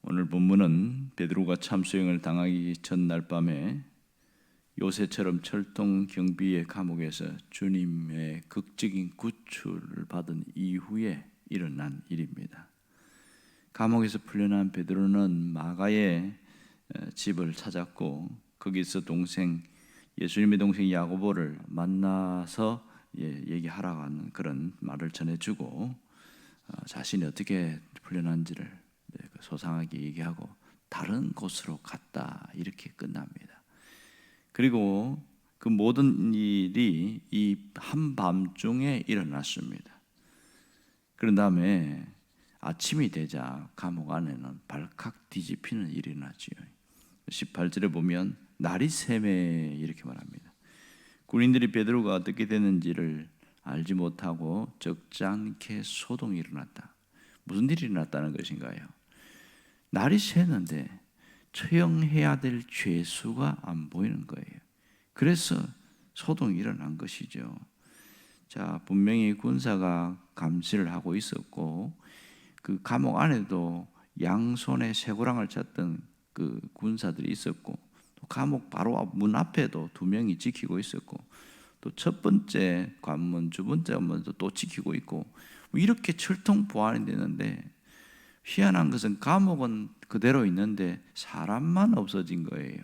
오늘 본문은 베드로가 참수형을 당하기 전날 밤에 요새처럼 철통 경비의 감옥에서 주님의 극적인 구출을 받은 이후에 일어난 일입니다. 감옥에서 풀려난 베드로는 마가의 집을 찾았고 거기서 예수님의 동생 야고보를 만나서 얘기하라고 하는 그런 말을 전해주고 자신이 어떻게 풀려난지를 소상하게 얘기하고 다른 곳으로 갔다, 이렇게 끝납니다. 그리고 그 모든 일이 이 한밤중에 일어났습니다. 그런 다음에 아침이 되자 감옥 안에는 발칵 뒤집히는 일이 일어났지요. 18절에 보면 날이 새매 이렇게 말합니다. 군인들이 베드로가 어떻게 됐는지를 알지 못하고 적지 않게 소동이 일어났다. 무슨 일이 일어났다는 것인가요? 날이 새는데 처형해야 될 죄수가 안 보이는 거예요. 그래서 소동이 일어난 것이죠. 자, 분명히 군사가 감시를 하고 있었고 그 감옥 안에도 양손에 쇠고랑을 찼던 그 군사들이 있었고 또 감옥 바로 문 앞에도 2명이 지키고 있었고 또 첫 번째 관문, 두 번째 관문도 또 지키고 있고 이렇게 철통 보안이 되는데 희한한 것은 감옥은 그대로 있는데 사람만 없어진 거예요.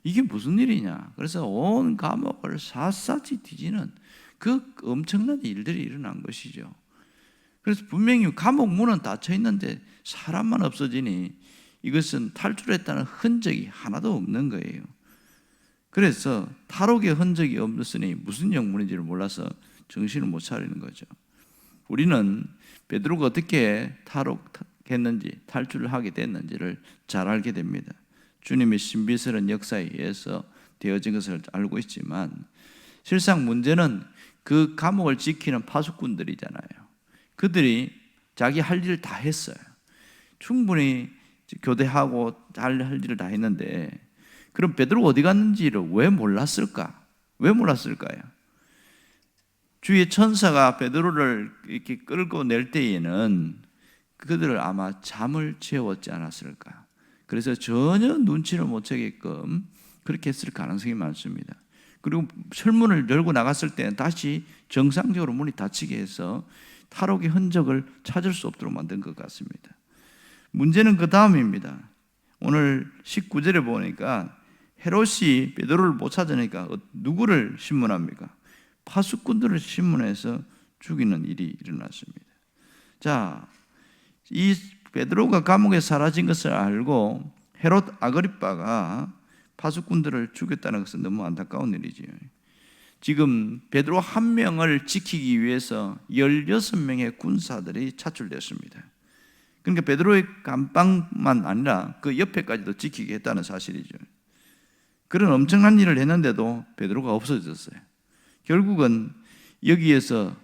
이게 무슨 일이냐? 그래서 온 감옥을 샅샅이 뒤지는 그 엄청난 일들이 일어난 것이죠. 그래서 분명히 감옥 문은 닫혀 있는데 사람만 없어지니 이것은 탈출했다는 흔적이 하나도 없는 거예요. 그래서 탈옥의 흔적이 없으니 무슨 영문인지를 몰라서 정신을 못 차리는 거죠. 우리는 베드로가 어떻게 탈옥했는지, 탈출을 하게 됐는지를 잘 알게 됩니다. 주님의 신비스러운 역사에 의해서 되어진 것을 알고 있지만 실상 문제는 그 감옥을 지키는 파수꾼들이잖아요. 그들이 자기 할 일을 다 했어요. 충분히 교대하고 할 일을 다 했는데 그럼 베드로가 어디 갔는지를 왜 몰랐을까? 왜 몰랐을까요? 주의 천사가 베드로를 이렇게 끌고 낼 때에는 그들을 아마 잠을 재웠지 않았을까? 그래서 전혀 눈치를 못 채게끔 그렇게 했을 가능성이 많습니다. 그리고 철문을 열고 나갔을 때는 다시 정상적으로 문이 닫히게 해서 탈옥의 흔적을 찾을 수 없도록 만든 것 같습니다. 문제는 그 다음입니다. 오늘 19절에 보니까 헤롯이 베드로를 못 찾으니까 누구를 신문합니까? 파수꾼들을 신문해서 죽이는 일이 일어났습니다. 자, 이 베드로가 감옥에 사라진 것을 알고 헤롯 아그리빠가 파수꾼들을 죽였다는 것은 너무 안타까운 일이지요. 지금 베드로 한 명을 지키기 위해서 16명의 군사들이 차출됐습니다. 그러니까 베드로의 감방만 아니라 그 옆에까지도 지키게 했다는 사실이죠. 그런 엄청난 일을 했는데도 베드로가 없어졌어요. 결국은 여기에서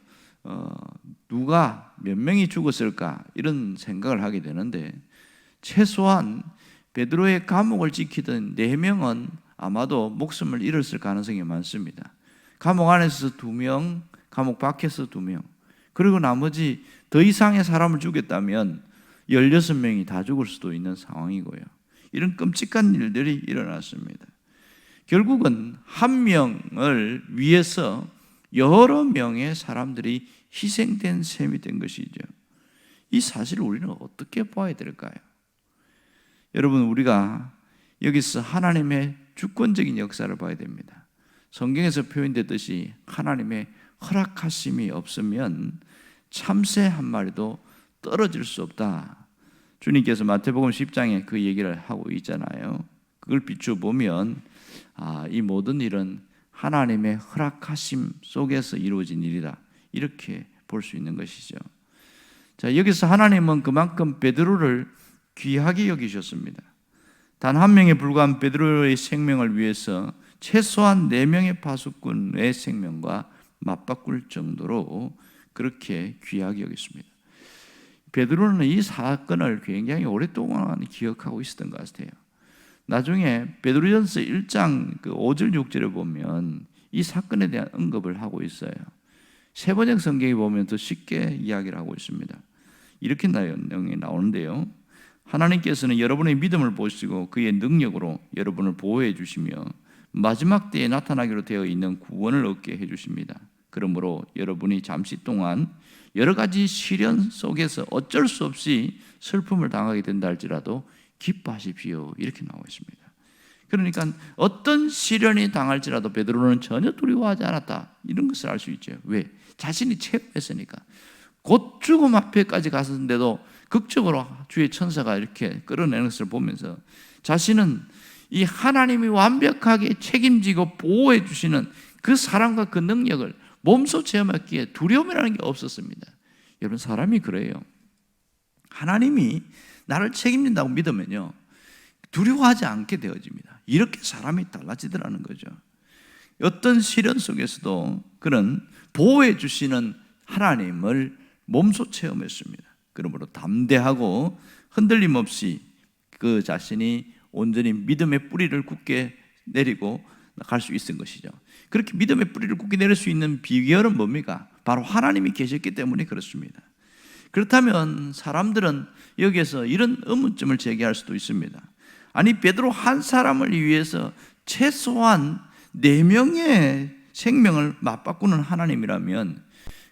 누가 몇 명이 죽었을까 이런 생각을 하게 되는데 최소한 베드로의 감옥을 지키던 4명은 아마도 목숨을 잃었을 가능성이 많습니다. 감옥 안에서 2명, 감옥 밖에서 2명, 그리고 나머지 더 이상의 사람을 죽였다면 16명이 다 죽을 수도 있는 상황이고요. 이런 끔찍한 일들이 일어났습니다. 결국은 한 명을 위해서 여러 명의 사람들이 희생된 셈이 된 것이죠. 이 사실을 우리는 어떻게 봐야 될까요? 여러분, 우리가 여기서 하나님의 주권적인 역사를 봐야 됩니다. 성경에서 표현되듯이 하나님의 허락하심이 없으면 참새 한 마리도 떨어질 수 없다. 주님께서 마태복음 10장에 그 얘기를 하고 있잖아요. 그걸 비춰보면 이 모든 일은 하나님의 허락하심 속에서 이루어진 일이다, 이렇게 볼 수 있는 것이죠. 자, 여기서 하나님은 그만큼 베드로를 귀하게 여기셨습니다. 단 한 명에 불과한 베드로의 생명을 위해서 최소한 4명의 파수꾼의 생명과 맞바꿀 정도로 그렇게 귀하게 여겼습니다. 베드로는 이 사건을 굉장히 오랫동안 기억하고 있었던 것 같아요. 나중에 베드로전서 1장 5절 6절에 보면 이 사건에 대한 언급을 하고 있어요. 세번역 성경에 보면 더 쉽게 이야기를 하고 있습니다. 이렇게 내용이 나오는데요. 하나님께서는 여러분의 믿음을 보시고 그의 능력으로 여러분을 보호해 주시며 마지막 때에 나타나기로 되어 있는 구원을 얻게 해 주십니다. 그러므로 여러분이 잠시 동안 여러 가지 시련 속에서 어쩔 수 없이 슬픔을 당하게 된다 할지라도 기뻐하십시오. 이렇게 나와 있습니다. 그러니까 어떤 시련이 당할지라도 베드로는 전혀 두려워하지 않았다. 이런 것을 알 수 있죠. 왜? 자신이 체험했으니까. 곧 죽음 앞에까지 갔었는데도 극적으로 주의 천사가 이렇게 끌어내는 것을 보면서 자신은 이 하나님이 완벽하게 책임지고 보호해 주시는 그 사랑과 그 능력을 몸소 체험했기에 두려움이라는 게 없었습니다. 여러분, 사람이 그래요. 하나님이 나를 책임진다고 믿으면요, 두려워하지 않게 되어집니다. 이렇게 사람이 달라지더라는 거죠. 어떤 시련 속에서도 그런 보호해 주시는 하나님을 몸소 체험했습니다. 그러므로 담대하고 흔들림 없이 그 자신이 온전히 믿음의 뿌리를 굳게 내리고 갈 수 있은 것이죠. 그렇게 믿음의 뿌리를 굳게 내릴 수 있는 비결은 뭡니까? 바로 하나님이 계셨기 때문에 그렇습니다. 그렇다면 사람들은 여기에서 이런 의문점을 제기할 수도 있습니다. 아니, 베드로 한 사람을 위해서 최소한 4명의 생명을 맞바꾸는 하나님이라면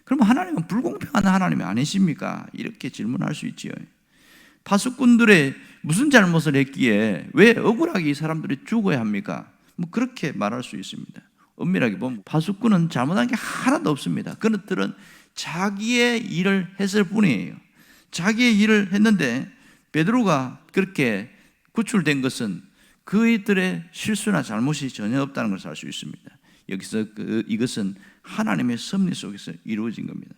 그럼 하나님은 불공평한 하나님이 아니십니까? 이렇게 질문할 수 있지요. 파수꾼들의 무슨 잘못을 했기에 왜 억울하게 이 사람들이 죽어야 합니까? 뭐 그렇게 말할 수 있습니다. 엄밀하게 보면 파수꾼은 잘못한 게 하나도 없습니다. 그들은 자기의 일을 했을 뿐이에요. 자기의 일을 했는데 베드로가 그렇게 구출된 것은 그들의 실수나 잘못이 전혀 없다는 것을 알 수 있습니다. 여기서 이것은 하나님의 섭리 속에서 이루어진 겁니다.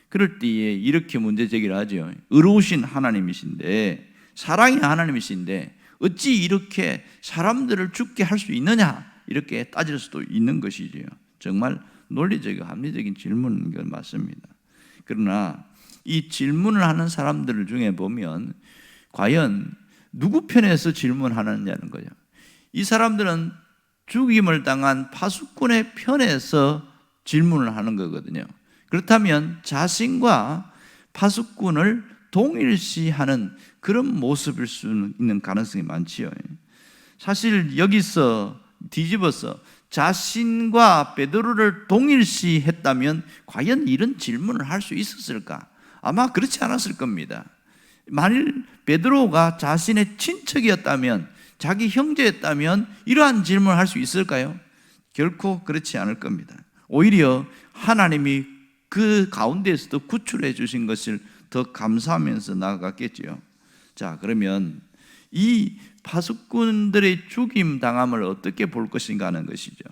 그럴 때에 이렇게 문제 제기를 하죠. 의로우신 하나님이신데, 사랑의 하나님이신데 어찌 이렇게 사람들을 죽게 할 수 있느냐, 이렇게 따질 수도 있는 것이지요. 정말 논리적이고 합리적인 질문인 건 맞습니다. 그러나 이 질문을 하는 사람들 중에 보면 과연 누구 편에서 질문하느냐는 거죠. 이 사람들은 죽임을 당한 파수꾼의 편에서 질문을 하는 거거든요. 그렇다면 자신과 파수꾼을 동일시하는 그런 모습일 수 있는 가능성이 많지요. 사실 여기서 뒤집어서 자신과 베드로를 동일시했다면 과연 이런 질문을 할 수 있었을까? 아마 그렇지 않았을 겁니다. 만일 베드로가 자신의 친척이었다면, 자기 형제였다면 이러한 질문을 할 수 있을까요? 결코 그렇지 않을 겁니다. 오히려 하나님이 그 가운데에서도 구출해 주신 것을 더 감사하면서 나아갔겠지요. 자, 그러면 이 파수꾼들의 죽임 당함을 어떻게 볼 것인가 하는 것이죠.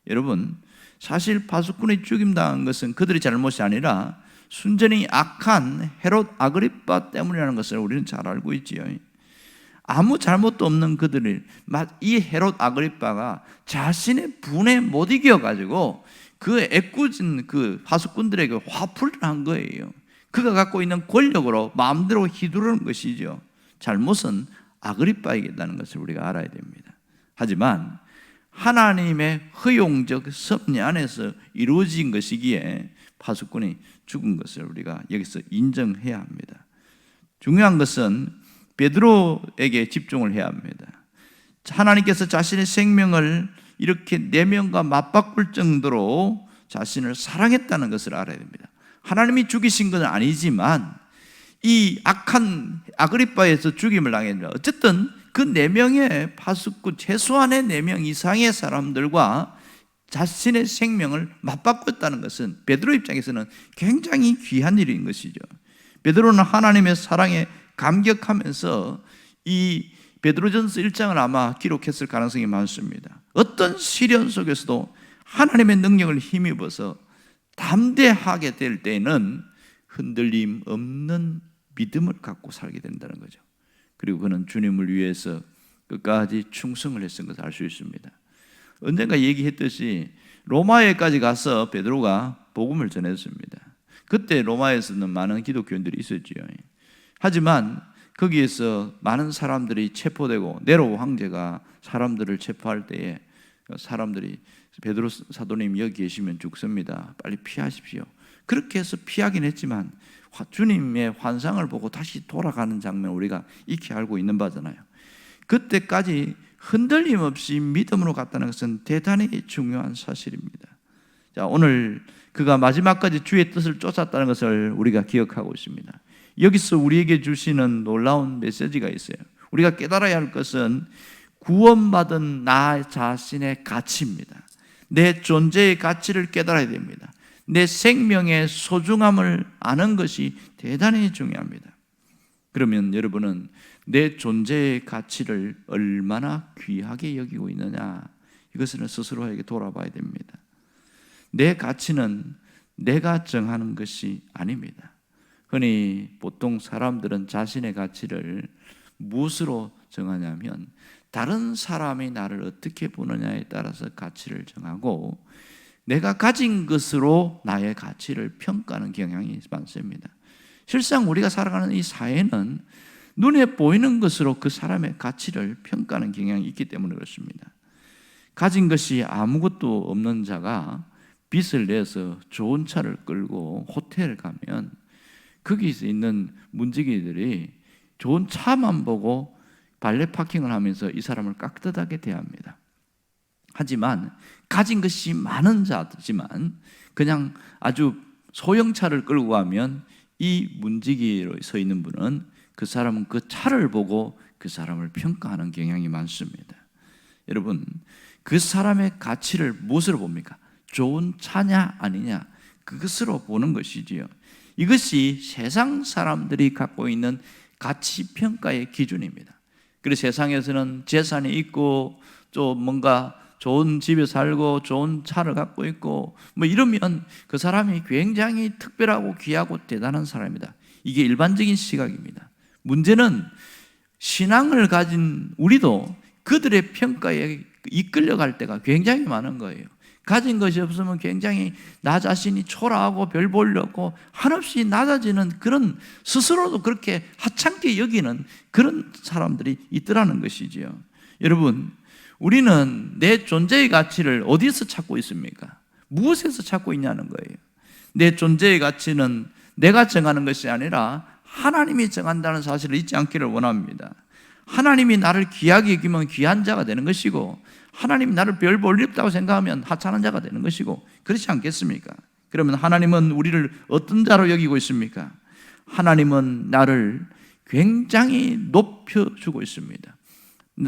여러분, 사실 파수꾼의 죽임 당한 것은 그들의 잘못이 아니라 순전히 악한 헤롯 아그리빠 때문이라는 것을 우리는 잘 알고 있지요. 아무 잘못도 없는 그들이, 이 헤롯 아그리빠가 자신의 분에 못 이겨가지고 그 애꿎은 그 파수꾼들에게 화풀이를 한 거예요. 그가 갖고 있는 권력으로 마음대로 휘두르는 것이죠. 잘못은 아그리빠에게 있다는 것을 우리가 알아야 됩니다. 하지만 하나님의 허용적 섭리 안에서 이루어진 것이기에 파수꾼이 죽은 것을 우리가 여기서 인정해야 합니다. 중요한 것은 베드로에게 집중을 해야 합니다. 하나님께서 자신의 생명을 이렇게 4명과 맞바꿀 정도로 자신을 사랑했다는 것을 알아야 됩니다. 하나님이 죽이신 건 아니지만 이 악한 아그리빠에서 죽임을 당했는데 어쨌든 그 4명의 파수꾼, 최소한의 4명 이상의 사람들과 자신의 생명을 맞바꿨다는 것은 베드로 입장에서는 굉장히 귀한 일인 것이죠. 베드로는 하나님의 사랑에 감격하면서 이 베드로전서 1장을 아마 기록했을 가능성이 많습니다. 어떤 시련 속에서도 하나님의 능력을 힘입어서 담대하게 될 때는 흔들림 없는 믿음을 갖고 살게 된다는 거죠. 그리고 그는 주님을 위해서 끝까지 충성을 했던 것을 알 수 있습니다. 언젠가 얘기했듯이 로마에까지 가서 베드로가 복음을 전했습니다. 그때 로마에서는 많은 기독교인들이 있었지요. 하지만 거기에서 많은 사람들이 체포되고 네로 황제가 사람들을 체포할 때에 사람들이 베드로 사도님 여기 계시면 죽습니다. 빨리 피하십시오. 그렇게 해서 피하긴 했지만 주님의 환상을 보고 다시 돌아가는 장면을 우리가 익히 알고 있는 바잖아요. 그때까지 흔들림 없이 믿음으로 갔다는 것은 대단히 중요한 사실입니다. 자, 오늘 그가 마지막까지 주의 뜻을 쫓았다는 것을 우리가 기억하고 있습니다. 여기서 우리에게 주시는 놀라운 메시지가 있어요. 우리가 깨달아야 할 것은 구원받은 나 자신의 가치입니다. 내 존재의 가치를 깨달아야 됩니다. 내 생명의 소중함을 아는 것이 대단히 중요합니다. 그러면 여러분은 내 존재의 가치를 얼마나 귀하게 여기고 있느냐, 이것을 스스로에게 돌아봐야 됩니다. 내 가치는 내가 정하는 것이 아닙니다. 흔히 보통 사람들은 자신의 가치를 무엇으로 정하냐면 다른 사람이 나를 어떻게 보느냐에 따라서 가치를 정하고 내가 가진 것으로 나의 가치를 평가하는 경향이 많습니다. 실상 우리가 살아가는 이 사회는 눈에 보이는 것으로 그 사람의 가치를 평가하는 경향이 있기 때문에 그렇습니다. 가진 것이 아무것도 없는 자가 빚을 내서 좋은 차를 끌고 호텔을 가면 거기서 있는 문지기들이 좋은 차만 보고 발레 파킹을 하면서 이 사람을 깍듯하게 대합니다. 하지만 가진 것이 많은 자지만 그냥 아주 소형차를 끌고 가면 이 문지기로 서 있는 분은 그 사람은 그 차를 보고 그 사람을 평가하는 경향이 많습니다. 여러분, 그 사람의 가치를 무엇으로 봅니까? 좋은 차냐 아니냐, 그것으로 보는 것이지요. 이것이 세상 사람들이 갖고 있는 가치 평가의 기준입니다. 그래서 세상에서는 재산이 있고 또 뭔가 좋은 집에 살고 좋은 차를 갖고 있고 뭐 이러면 그 사람이 굉장히 특별하고 귀하고 대단한 사람이다. 이게 일반적인 시각입니다. 문제는 신앙을 가진 우리도 그들의 평가에 이끌려갈 때가 굉장히 많은 거예요. 가진 것이 없으면 굉장히 나 자신이 초라하고 별 보려고 한없이 낮아지는 그런, 스스로도 그렇게 하찮게 여기는 그런 사람들이 있더라는 것이지요. 여러분, 우리는 내 존재의 가치를 어디서 찾고 있습니까? 무엇에서 찾고 있냐는 거예요. 내 존재의 가치는 내가 정하는 것이 아니라 하나님이 정한다는 사실을 잊지 않기를 원합니다. 하나님이 나를 귀하게 여기면 귀한 자가 되는 것이고, 하나님이 나를 별 볼 일 없다고 생각하면 하찮은 자가 되는 것이고, 그렇지 않겠습니까? 그러면 하나님은 우리를 어떤 자로 여기고 있습니까? 하나님은 나를 굉장히 높여주고 있습니다.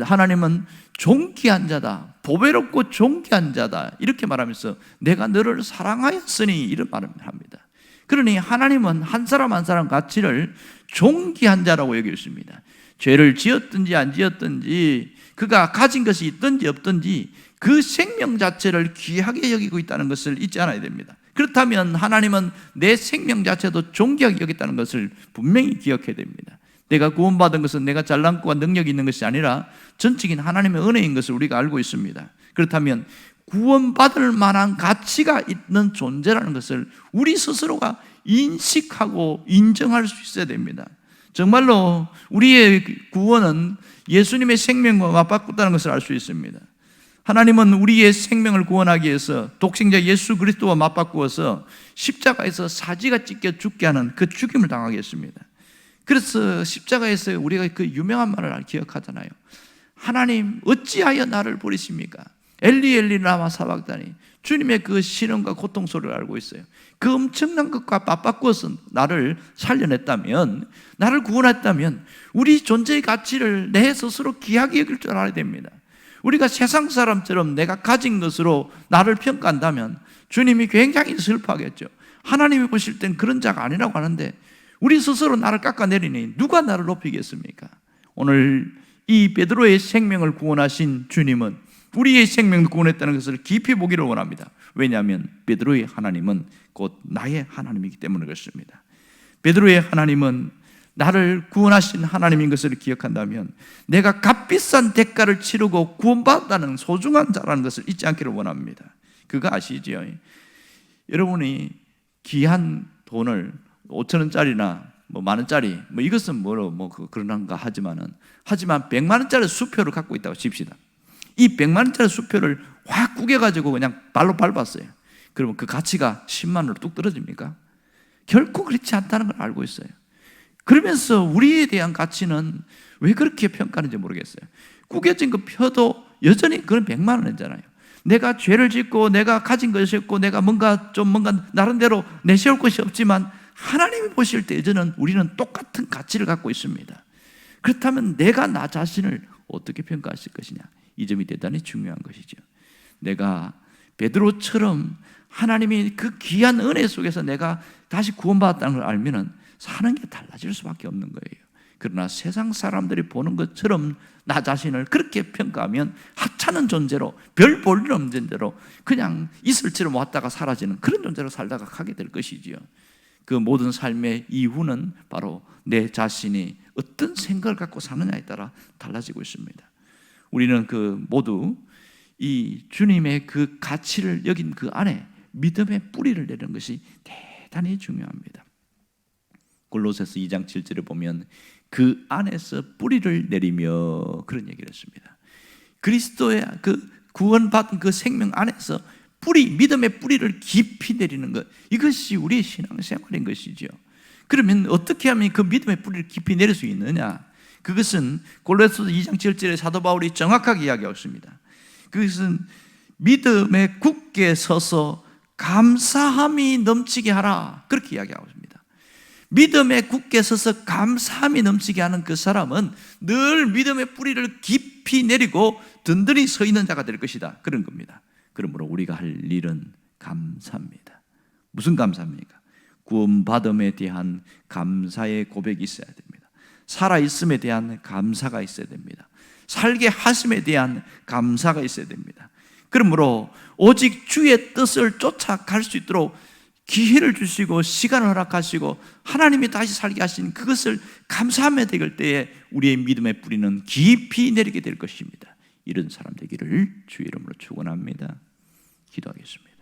하나님은 존귀한 자다, 보배롭고 존귀한 자다, 이렇게 말하면서 내가 너를 사랑하였으니 이런 말을 합니다. 그러니 하나님은 한 사람 한 사람 가치를 존귀한 자라고 여기고 있습니다. 죄를 지었든지 안 지었든지, 그가 가진 것이 있든지 없든지 그 생명 자체를 귀하게 여기고 있다는 것을 잊지 않아야 됩니다. 그렇다면 하나님은 내 생명 자체도 존귀하게 여겼다는 것을 분명히 기억해야 됩니다. 내가 구원받은 것은 내가 잘난 것과 능력이 있는 것이 아니라 전적인 하나님의 은혜인 것을 우리가 알고 있습니다. 그렇다면 구원받을 만한 가치가 있는 존재라는 것을 우리 스스로가 인식하고 인정할 수 있어야 됩니다. 정말로 우리의 구원은 예수님의 생명과 맞바꿨다는 것을 알 수 있습니다. 하나님은 우리의 생명을 구원하기 위해서 독생자 예수 그리스도와 맞바꾸어서 십자가에서 사지가 찢겨 죽게 하는 그 죽임을 당하게 했습니다. 그래서 십자가에서 우리가 그 유명한 말을 기억하잖아요. 하나님 어찌하여 나를 버리십니까? 엘리 엘리 라마 사박다니. 주님의 그 시련과 고통 소리를 알고 있어요. 그 엄청난 것과 맞바꾸어서 나를 살려냈다면, 나를 구원했다면 우리 존재의 가치를 내 스스로 귀하게 여길 줄 알아야 됩니다. 우리가 세상 사람처럼 내가 가진 것으로 나를 평가한다면 주님이 굉장히 슬퍼하겠죠. 하나님이 보실 땐 그런 자가 아니라고 하는데 우리 스스로 나를 깎아내리니 누가 나를 높이겠습니까? 오늘 이 베드로의 생명을 구원하신 주님은 우리의 생명을 구원했다는 것을 깊이 보기를 원합니다. 왜냐하면 베드로의 하나님은 곧 나의 하나님이기 때문에 그렇습니다. 베드로의 하나님은 나를 구원하신 하나님인 것을 기억한다면 내가 값비싼 대가를 치르고 구원받았다는 소중한 자라는 것을 잊지 않기를 원합니다. 그거 아시죠? 여러분이 귀한 돈을 5,000원짜리나 뭐 만원짜리 뭐 이것은 뭐로 그런가 하지만 100만원짜리 수표를 갖고 있다고 칩시다. 이 100만원짜리 수표를 확 구겨가지고 그냥 발로 밟았어요. 그러면 그 가치가 10만원으로 뚝 떨어집니까? 결코 그렇지 않다는 걸 알고 있어요. 그러면서 우리에 대한 가치는 왜 그렇게 평가하는지 모르겠어요. 구겨진 거 펴도 여전히 그건 100만 원이잖아요. 내가 죄를 짓고 내가 가진 것이 없고 내가 뭔가 나름대로 내세울 것이 없지만 하나님이 보실 때 여전히 우리는 똑같은 가치를 갖고 있습니다. 그렇다면 내가 나 자신을 어떻게 평가하실 것이냐, 이 점이 대단히 중요한 것이죠. 내가 베드로처럼 하나님이 그 귀한 은혜 속에서 내가 다시 구원받았다는 걸 알면은 사는 게 달라질 수밖에 없는 거예요. 그러나 세상 사람들이 보는 것처럼 나 자신을 그렇게 평가하면 하찮은 존재로, 별 볼 일 없는 존재로 그냥 있을지로 왔다가 사라지는 그런 존재로 살다가 가게 될 것이지요. 그 모든 삶의 이유는 바로 내 자신이 어떤 생각을 갖고 사느냐에 따라 달라지고 있습니다. 우리는 모두 이 주님의 그 가치를 여긴 그 안에 믿음의 뿌리를 내리는 것이 대단히 중요합니다. 골로새서 2장 7절에 보면 그 안에서 뿌리를 내리며 그런 얘기를 했습니다. 그리스도의 그 구원받은 그 생명 안에서 믿음의 뿌리를 깊이 내리는 것, 이것이 우리의 신앙생활인 것이죠. 그러면 어떻게 하면 그 믿음의 뿌리를 깊이 내릴 수 있느냐? 그것은 골로새서 2장 7절에 사도 바울이 정확하게 이야기하고 있습니다. 그것은 믿음에 굳게 서서 감사함이 넘치게 하라, 그렇게 이야기하고 있습니다. 믿음에 굳게 서서 감사함이 넘치게 하는 그 사람은 늘 믿음의 뿌리를 깊이 내리고 든든히 서 있는 자가 될 것이다, 그런 겁니다. 그러므로 우리가 할 일은 감사입니다. 무슨 감사입니까? 구원받음에 대한 감사의 고백이 있어야 됩니다. 살아있음에 대한 감사가 있어야 됩니다. 살게 하심에 대한 감사가 있어야 됩니다. 그러므로 오직 주의 뜻을 쫓아갈 수 있도록 기회를 주시고 시간을 허락하시고 하나님이 다시 살게 하신 그것을 감사하며 될 때에 우리의 믿음의 뿌리는 깊이 내리게 될 것입니다. 이런 사람 되기를 주의 이름으로 축원합니다. 기도하겠습니다.